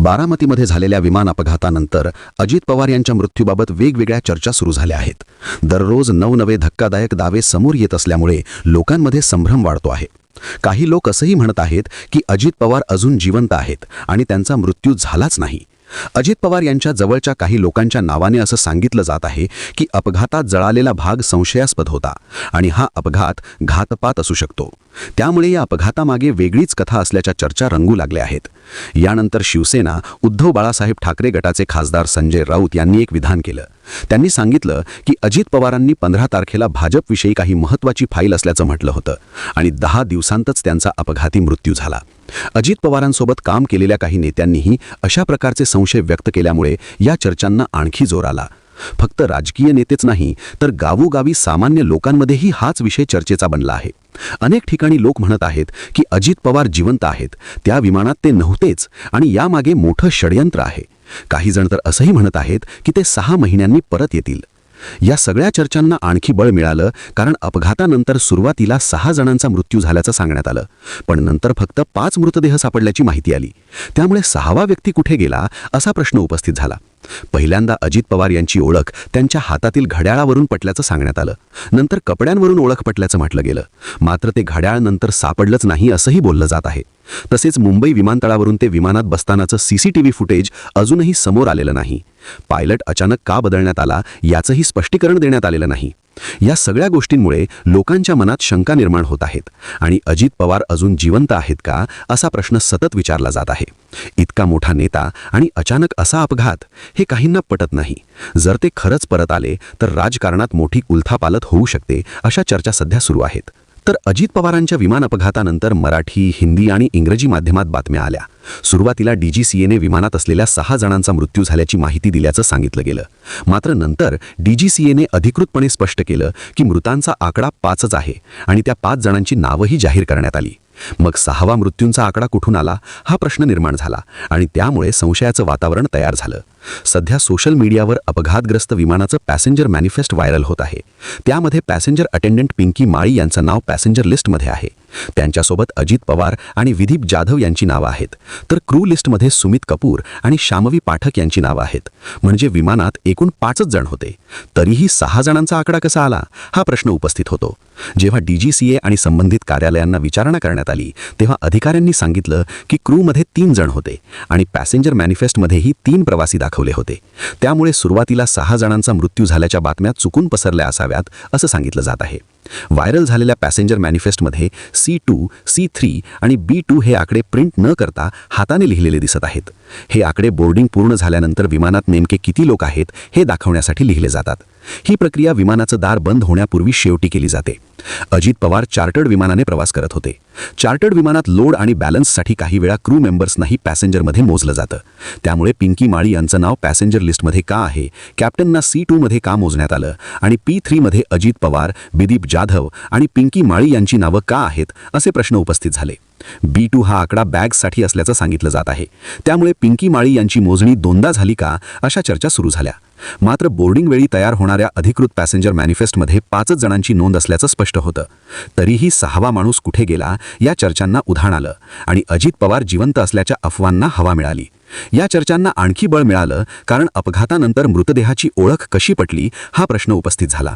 बारामतीमध्ये झालेल्या विमान अपघातानंतर अजित पवार यांच्या मृत्यूबाबत वेगवेगळ्या चर्चा सुरू झाल्या आहेत। दररोज नवनवे धक्कादायक दावे समोर येत असल्यामुळे लोकांमध्ये संभ्रम वाढतो आहे। काही लोक असंही म्हणत आहेत की अजित पवार अजून जिवंत आहेत आणि त्यांचा मृत्यू झालाच नाही। अजित पवार यांच्या जवळच्या काही लोकांच्या नावाने असं सांगितलं जात आहे की अपघातात जळालेला भाग संशयास्पद होता आणि हा अपघात घातपात असू शकतो। त्यामुळे या अपघातामागे वेगळीच कथा असल्याच्या चर्चा रंगू लागल्या आहेत। यानंतर शिवसेना उद्धव बाळासाहेब ठाकरे गटाचे खासदार संजय राऊत यांनी एक विधान केलं। त्यांनी सांगितलं की अजित पवारांनी 15 तारखेला भाजपविषयी काही महत्त्वाची फाईल असल्याचं म्हटलं होतं आणि 10 दिवसांतच त्यांचा अपघाती मृत्यू झाला। अजित पवारांसोबत काम केलेल्या काही नेत्यांनीही अशा प्रकारचे संशय व्यक्त केल्यामुळे या चर्चांना आणखी जोर आला। फक्त राजकीय नेतेच नाही तर गावोगावी सामान्य लोकांमध्येही हाच विषय चर्चेचा बनला आहे। अनेक ठिकाणी लोक म्हणत आहेत की अजित पवार जिवंत आहेत, त्या विमानात ते नव्हतेच आणि यामागे मोठं षडयंत्र आहे। काही जण तर असंही म्हणत आहेत की ते 6 महिन्यांनी परत येतील। या सगळ्या चर्चांना आणखी बळ मिळालं कारण अपघातानंतर सुरुवातीला 6 जणांचा मृत्यू झाल्याचं सांगण्यात आलं, पण नंतर फक्त 5 मृतदेह सापडल्याची माहिती आली। त्यामुळे 6वा व्यक्ती कुठे गेला असा प्रश्न उपस्थित झाला। पहिल्यांदा अजित पवार यांची ओळख त्यांच्या हातातील घड्याळावरून पटल्याचं सांगण्यात आलं, नंतर कपड्यांवरून ओळख पटल्याचं म्हटलं गेलं, मात्र ते घड्याळ नंतर सापडलंच नाही असंही बोललं जात आहे। तसेच मुंबई विमानतळावरून ते विमानात बसतानाचं सीसीटीव्ही फुटेज अजूनही समोर आलेलं नाही। पायलट अचानक का बदलण्यात आला याचंही स्पष्टीकरण देण्यात आलेलं नाही। या सगळ्या गोष्टींमुळे लोकांच्या मनात शंका निर्माण होत आहेत आणि अजित पवार अजून जिवंत आहेत का असा प्रश्न सतत विचारला जात आहे। इतका मोठा नेता आणि अचानक असा अपघात हे काहींना पटत नाही। जर ते खरंच परत आले तर राजकारणात मोठी उलथापालथ होऊ शकते अशा चर्चा सध्या सुरू आहेत। तर अजित पवारांच्या विमान अपघातानंतर मराठी, हिंदी आणि इंग्रजी माध्यमात बातम्या आल्या। सुरुवातीला डीजीसीएने विमानात असलेल्या 6 जणांचा मृत्यू झाल्याची माहिती दिल्याचं सांगितलं गेलं, मात्र नंतर डीजीसीएने अधिकृतपणे स्पष्ट केलं की मृतांचा आकडा 5च आहे आणि त्या 5 जणांची नावंही जाहीर करण्यात आली। मग 6वा मृत्यूंचा आकडा कुठून आला हा प्रश्न निर्माण झाला आणि त्यामुळे संशयाचं वातावरण तयार झालं। सध्या सोशल मीडियावर अपघातग्रस्त विमानाचं पॅसेंजर मॅनिफेस्ट व्हायरल होत आहे। त्यामध्ये पॅसेंजर अटेंडंट पिंकी माळी यांचं नाव पॅसेंजर लिस्टमध्ये आहे। त्यांच्यासोबत अजित पवार आणि विदीप जाधव यांची नावं आहेत, तर क्रू लिस्टमध्ये सुमित कपूर आणि शामवी पाठक यांची नावं आहेत। म्हणजे विमानात एकूण 5च जण होते, तरीही 6 जणांचा आकडा कसा आला हा प्रश्न उपस्थित होतो। जेव्हा डीजीसीए आणि संबंधित कार्यालयांना विचारणा करण्यात आली तेव्हा अधिकाऱ्यांनी सांगितलं की क्रूमध्ये 3 जण होते आणि पॅसेंजर मॅनिफेस्टमध्येही 3 प्रवासी दाखवले होते। त्यामुळे सुरुवातीला 6 जणांचा मृत्यू झाल्याच्या बातम्या चुकून पसरल्या असाव्यात असं सांगितलं जात आहे। व्हायरल झालेल्या पॅसेंजर मॅनिफेस्टमध्ये C2, C3 आणि B2 हे आकडे प्रिंट न करता हाताने लिहिलेले दिसत आहेत। हे आकडे बोर्डिंग पूर्ण झाल्यानंतर विमानात नेमके किती लोक आहेत हे दाखवण्यासाठी लिहिले जातात। ही प्रक्रिया विमानाचं दार बंद होण्यापूर्वी शेवटी केली जाते। अजित पवार चार्टर्ड विमानाने प्रवास करत होते। चार्टर्ड विमानात लोड आणि बॅलन्ससाठी काही वेळा क्रू मेंबर्सनाही पॅसेंजरमध्ये मोजलं जातं। त्यामुळे पिंकी माळी यांचं नाव पॅसेंजर लिस्टमध्ये का आहे, कॅप्टनना C2 मध्ये का मोजण्यात आलं आणि P3 मध्ये अजित पवार, विदीप जाधव आणि पिंकी माळी यांची नावं का आहेत असे प्रश्न उपस्थित झाले। B2 हा आकडा बॅग्ससाठी असल्याचं सांगितलं जात आहे। त्यामुळे पिंकी माळी यांची मोजणी 2दा झाली का अशा चर्चा सुरू झाल्या। मात्र बोर्डिंग वेळी तयार होणाऱ्या अधिकृत पॅसेंजर मॅनिफेस्टमध्ये 5च जणांची नोंद असल्याचं स्पष्ट होतं। तरीही 6वा माणूस कुठे गेला या चर्चांना उधाण आलं आणि अजित पवार जिवंत असल्याच्या अफवांना हवा मिळाली। या चर्चांना आणखी बळ मिळालं कारण अपघातानंतर मृतदेहाची ओळख कशी पटली हा प्रश्न उपस्थित झाला।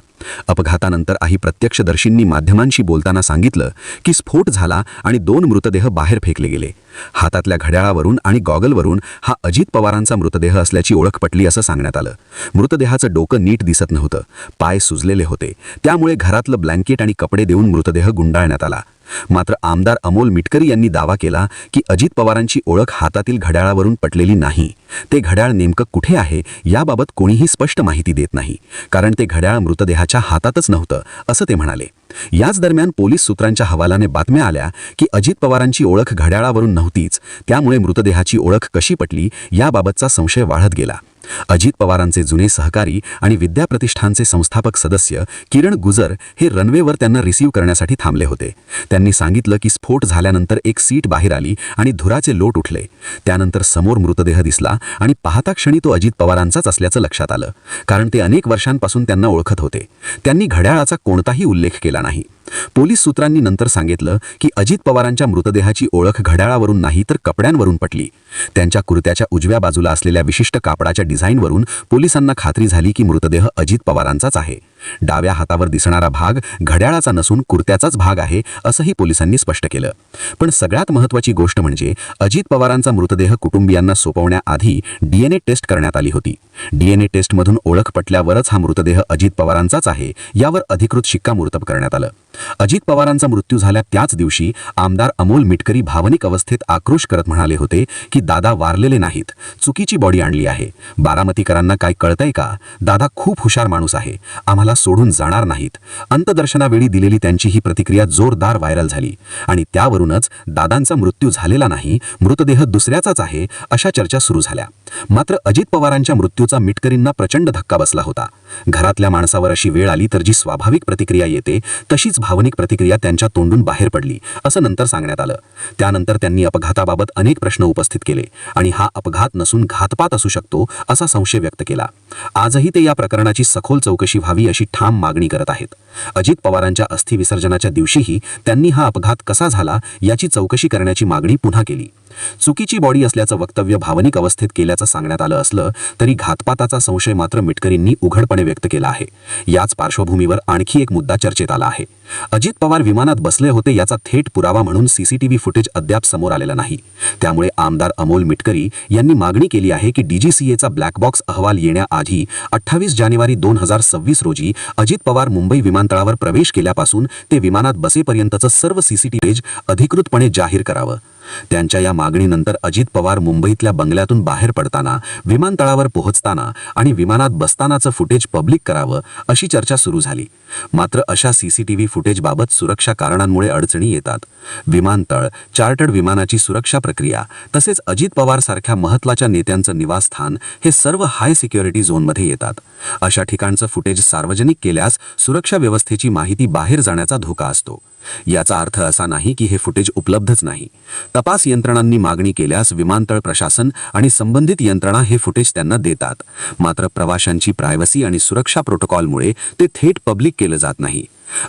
अपघातानंतर काही प्रत्यक्षदर्शींनी माध्यमांशी बोलताना सांगितलं की स्फोट झाला आणि 2 मृतदेह बाहेर फेकले गेले। हातातल्या घड्याळावरून आणि गॉगलवरून हा अजित पवारांचा मृतदेह असल्याची ओळख पटली असं सांगण्यात आलं। मृतदेहाचं डोकं नीट दिसत नव्हतं, पाय सुजलेले होते, त्यामुळे घरातलं ब्लँकेट आणि कपडे देऊन मृतदेह गुंडाळण्यात आला। मात्र आमदार अमोल मिटकरी यांनी दावा केला की अजित पवारांची ओळख हातातील घड्याळावरून पटलेली नाही। ते घड्याळ नेमकं कुठे आहे याबाबत कोणीही स्पष्ट माहिती देत नाही, कारण ते घड्याळ मृतदेहाच्या हातातच नव्हतं असं ते म्हणाले। याच दरम्यान पोलीस सूत्रांच्या हवालाने बातम्या आल्या की अजित पवारांची ओळख घड्याळावरून नव्हतीच, त्यामुळे मृतदेहाची ओळख कशी पटली याबाबतचा संशय वाढत गेला। अजित पवारांचे जुने सहकारी आणि विद्या प्रतिष्ठानचे संस्थापक सदस्य किरण गुजर हे रनवेवर त्यांना रिसीव्ह करण्यासाठी थांबले होते। त्यांनी सांगितलं की स्फोट झाल्यानंतर एक सीट बाहेर आली आणि धुराचे लोट उठले। त्यानंतर समोर मृतदेह दिसला आणि पाहता क्षणी तो अजित पवारांचाच असल्याचं लक्षात आलं, कारण ते अनेक वर्षांपासून त्यांना ओळखत होते। त्यांनी घड्याळाचा कोणताही उल्लेख केला नाही। पोलीस सूत्रांनी नंतर सांगितलं की अजित पवारांच्या मृतदेहाची ओळख घड्याळावरून नाही तर कपड्यांवरून पटली। त्यांच्या कुर्त्याच्या उजव्या बाजूला असलेल्या विशिष्ट कापडाच्या डिझाईनवरून पोलिसांना खात्री झाली की मृतदेह अजित पवारांचाच आहे. डाव्या हातावर दिसणारा भाग घड्याळाचा नसून कुर्त्याचाच भाग आहे असंही पोलिसांनी स्पष्ट केलं. पण सगळ्यात महत्त्वाची गोष्ट म्हणजे अजित पवारांचा मृतदेह कुटुंबियांना सोपवण्याआधी डीएनए टेस्ट करण्यात आली होती. डीएनए टेस्टमधून ओळख पटल्यावरच हा मृतदेह अजित पवारांचाच आहे यावर अधिकृत शिक्कामोर्तब करण्यात आलं. अजित पवारांचा मृत्यू झाल्या त्याच दिवशी आमदार अमोल मिटकरी भावनिक अवस्थेत आक्रोश करत म्हणाले होते की दादा वारलेले नाहीत, चुकीची बॉडी आणली आहे. बारामतीकरांना काय कळतंय का? दादा खूप हुशार माणूस आहे, आम्हाला सोडून जाणार नाहीत. अंत्यदर्शनावेळी दिलेली त्यांची ही प्रतिक्रिया जोरदार व्हायरल झाली आणि त्यावरूनच दादांचा मृत्यू झालेला नाही, मृतदेह दुसऱ्याचाच आहे अशा चर्चा सुरू झाल्या. मात्र अजित पवारांच्या मृत्यूचा मिटकरींना प्रचंड धक्का बसला होता. घरातल्या माणसावर अशी वेळ आली तर जी स्वाभाविक प्रतिक्रिया येते तशीच भावनिक प्रतिक्रिया त्यांच्या तोंडून बाहेर पडली असं नंतर सांगण्यात आलं. त्यानंतर त्यांनी अपघाताबाबत अनेक प्रश्न उपस्थित केले आणि हा अपघात नसून घातपात असू शकतो असा संशय व्यक्त केला. आजही ते या प्रकरणाची सखोल चौकशी व्हावी अशी ठाम मागणी करत आहेत. अजित पवारांच्या अस्थि विसर्जनाच्या दिवशीही त्यांनी हा अपघात कसा झाला याची चौकशी करण्याची मागणी पुन्हा केली. चुकीची बॉडी असल्याचं वक्तव्य भावनिक अवस्थेत केल्याचं सांगण्यात आलं असलं तरी घातपाताचा संशय मात्र मिटकरींनी उघडपणे व्यक्त केला आहे. याच पार्श्वभूमीवर आणखी एक मुद्दा चर्चेत आला आहे. अजित पवार विमानात बसले होते याचा थेट पुरावा म्हणून सीसीटीव्ही फुटेज अद्याप समोर आलेलं नाही. त्यामुळे आमदार अमोल मिटकरी यांनी मागणी केली आहे की डीजीसीएचा ब्लॅक बॉक्स अहवाल येण्याआधी 28 जानेवारी 2026 रोजी अजित पवार मुंबई विमानतळावर प्रवेश केल्यापासून ते विमानात बसेपर्यंतचं सर्व सीसीटीव्ही अधिकृतपणे जाहीर करावं. त्यांच्या या मागणीनंतर अजित पवार मुंबईतल्या बंगल्यातून बाहेर पडताना, विमानतळावर पोहोचताना आणि विमानात बसतानाचं फुटेज पब्लिक करावं अशी चर्चा सुरू झाली. मात्र अशा सीसीटीव्ही फुटेजबाबत सुरक्षा कारणांमुळे अडचणी येतात. विमानतळ, चार्टर्ड विमानाची सुरक्षा प्रक्रिया तसेच अजित पवार सारख्या महत्त्वाच्या नेत्यांचं निवासस्थान हे सर्व हाय सिक्युरिटी झोनमध्ये येतात. अशा ठिकाणचं फुटेज सार्वजनिक केल्यास सुरक्षा व्यवस्थेची माहिती बाहेर जाण्याचा धोका असतो. याचा अर्थ असा नाही की हे फुटेज उपलब्धच नाही. तपास यंत्रणांनी मागणी केल्यास विमानतळ प्रशासन आणि संबंधित यंत्रणा हे फुटेज त्यांना देतात. मात्र प्रवाशांची प्रायव्हसी आणि सुरक्षा प्रोटोकॉलमुळे ते थेट पब्लिक केलं जात नाही.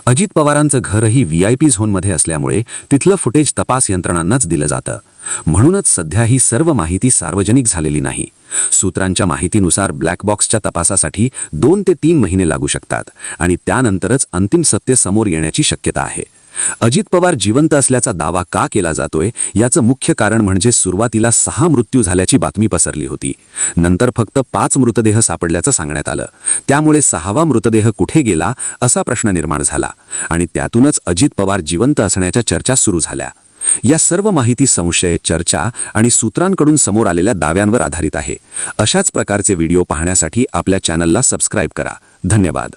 अजित पवारांचं घरही व्हीआयपी झोनमध्ये असल्यामुळे तिथलं फुटेज तपास यंत्रणांनाच दिलं जातं. म्हणूनच सध्या ही सर्व माहिती सार्वजनिक झालेली नाही. सूत्रांच्या माहितीनुसार ब्लॅक बॉक्सच्या तपासासाठी 2 ते 3 महिने लागू शकतात आणि त्यानंतरच अंतिम सत्य समोर येण्याची शक्यता आहे. अजित पवार जिवंत असल्याचा दावा का केला जातोय याचं मुख्य कारण म्हणजे सुरुवातीला 6 मृत्यू झाल्याची बातमी पसरली होती. नंतर फक्त 5 मृतदेह सापडल्याचं सांगण्यात आलं. त्यामुळे 6वा मृतदेह कुठे गेला असा प्रश्न निर्माण झाला आणि त्यातूनच अजित पवार जिवंत असण्याच्या चर्चा सुरू झाल्या. या सर्व माहिती संशय, चर्चा आणि सूत्रांकडून समोर आलेल्या दाव्यांवर आधारित आहे. अशाच प्रकारचे व्हिडिओ पाहण्यासाठी आपल्या चॅनलला सबस्क्राईब करा. धन्यवाद.